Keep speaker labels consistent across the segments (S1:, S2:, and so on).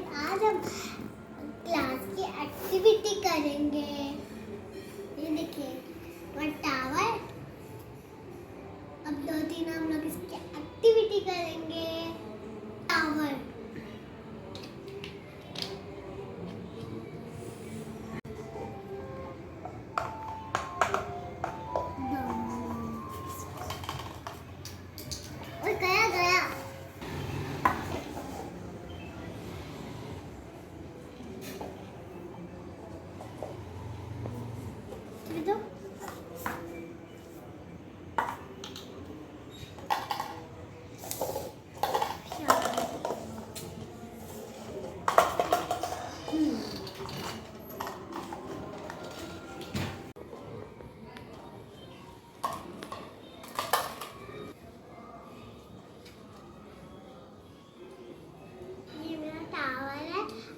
S1: आज हम क्लास की एक्टिविटी करेंगे। ये देखिए और टावर। अब 2-3 हम लोग इसकी एक्टिविटी करेंगे। टावर और गया गया। दो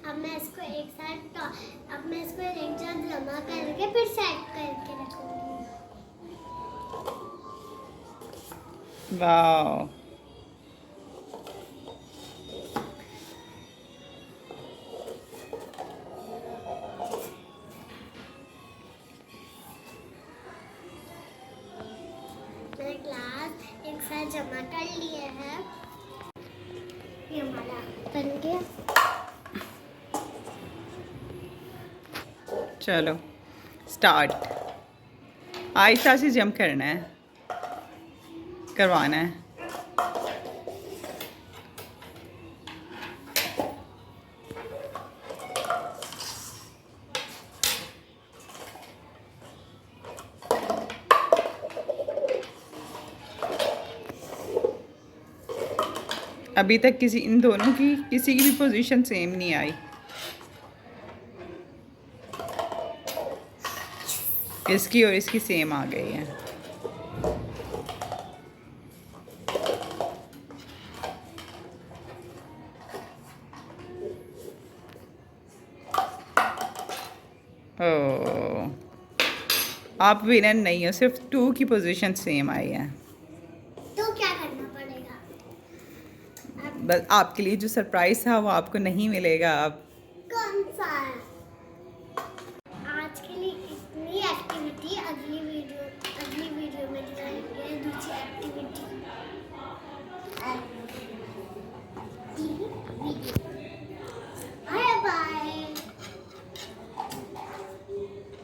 S1: अब मैं इसको एक साथ जमा करके फिर सेट करके रखूंगी।
S2: वाओ,
S1: मैंने ग्लास एक साथ जमा कर लिए हैं। ये हमारा बन गया।
S2: चलो स्टार्ट। आहिस्ता से जंप करना है, करवाना है। अभी तक इन दोनों की किसी की भी पोजीशन सेम नहीं आई। इसकी और इसकी सेम आ गई है। ओह, आप विनर नहीं हो, सिर्फ 2 की पोजीशन सेम आई है।
S1: तो क्या करना पड़ेगा?
S2: बस आपके लिए जो सरप्राइज था वो आपको नहीं मिलेगा। आप